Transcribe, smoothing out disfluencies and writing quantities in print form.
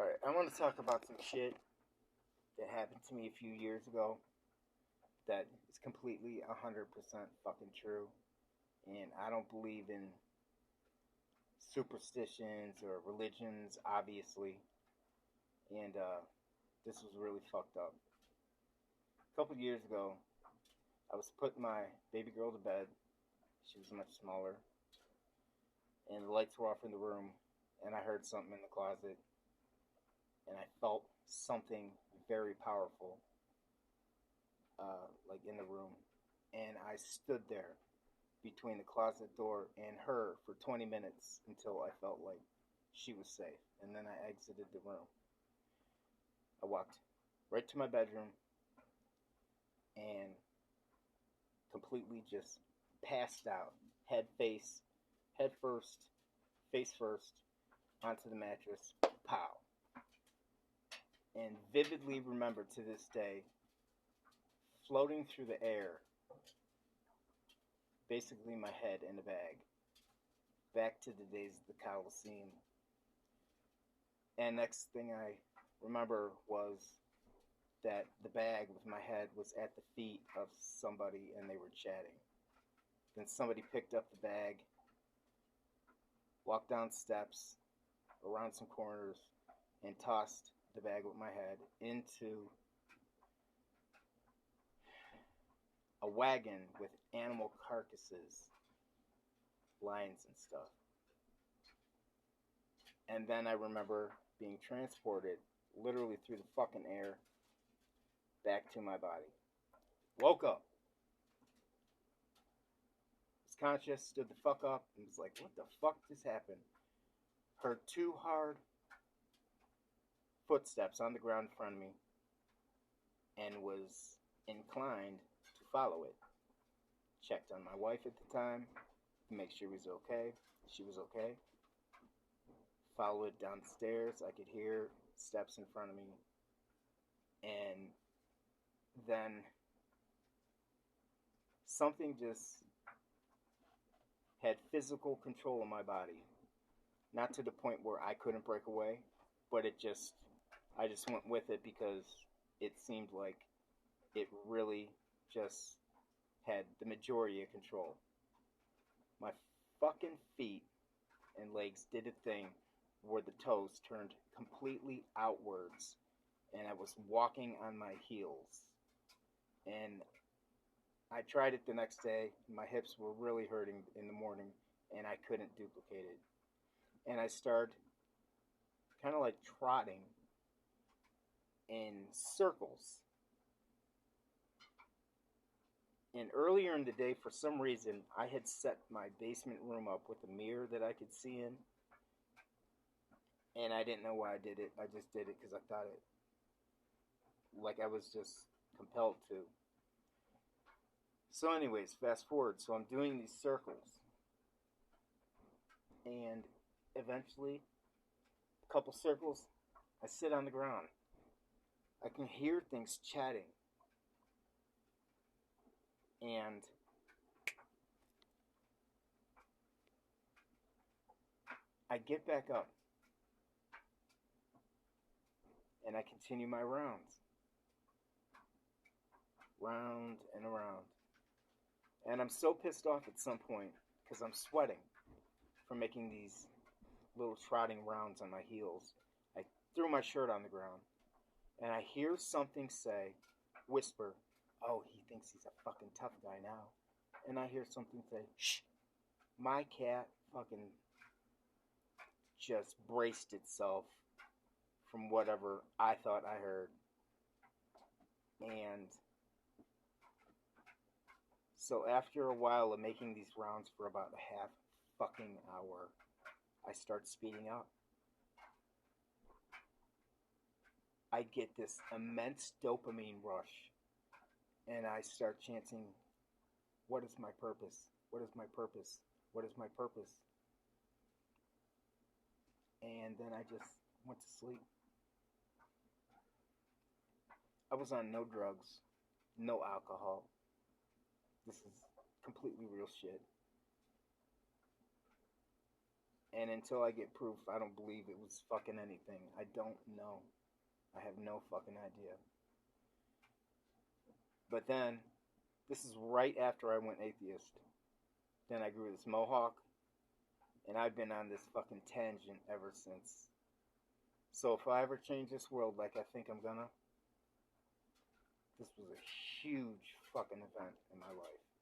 Alright, I want to talk about some shit that happened to me a few years ago that is completely 100% fucking true. And I don't believe in superstitions or religions, obviously. And this was really fucked up. A couple years ago, I was putting my baby girl to bed. She was much smaller. And the lights were off in the room. And I heard something in the closet. And I felt something very powerful, like in the room. And I stood there between the closet door and her for 20 minutes until I felt like she was safe. And then I exited the room. I walked right to my bedroom and completely just passed out, head first, face first, onto the mattress, pow. And vividly remember to this day, floating through the air, basically my head in a bag, back to the days of the Coliseum. And next thing I remember was that the bag with my head was at the feet of somebody and they were chatting. Then somebody picked up the bag, walked down steps, around some corners, and tossed the bag with my head into a wagon with animal carcasses, lions and stuff. And then I remember being transported literally through the fucking air back to my body. Woke up. Was conscious, stood the fuck up, and was like, what the fuck just happened? Heard two hard footsteps on the ground in front of me and was inclined to follow it. Checked on my wife at the time to make sure she was okay. She was okay. Followed it downstairs. I could hear steps in front of me. And then something just had physical control of my body. Not to the point where I couldn't break away, but I just went with it because it seemed like it really just had the majority of control. My fucking feet and legs did a thing where the toes turned completely outwards and I was walking on my heels. And I tried it the next day. My hips were really hurting in the morning and I couldn't duplicate it. And I started kind of like trotting in circles. And earlier in the day, for some reason, I had set my basement room up with a mirror that I could see in. And I didn't know why I did it. I just did it because I thought it, like I was just compelled to. So anyways, fast forward. So I'm doing these circles. And eventually, a couple circles, I sit on the ground. I can hear things chatting. And I get back up. And I continue my rounds. Round and around. And I'm so pissed off at some point because I'm sweating from making these little trotting rounds on my heels. I threw my shirt on the ground. And I hear something say, whisper, oh, he thinks he's a fucking tough guy now. And I hear something say, shh. My cat fucking just braced itself from whatever I thought I heard. And so after a while of making these rounds for about a half fucking hour, I start speeding up. I get this immense dopamine rush. And I start chanting, what is my purpose? What is my purpose? What is my purpose? And then I just went to sleep. I was on no drugs, no alcohol. This is completely real shit. And until I get proof, I don't believe it was fucking anything. I don't know. I have no fucking idea. But then, this is right after I went atheist. Then I grew this mohawk, and I've been on this fucking tangent ever since. So if I ever change this world like I think I'm gonna, this was a huge fucking event in my life.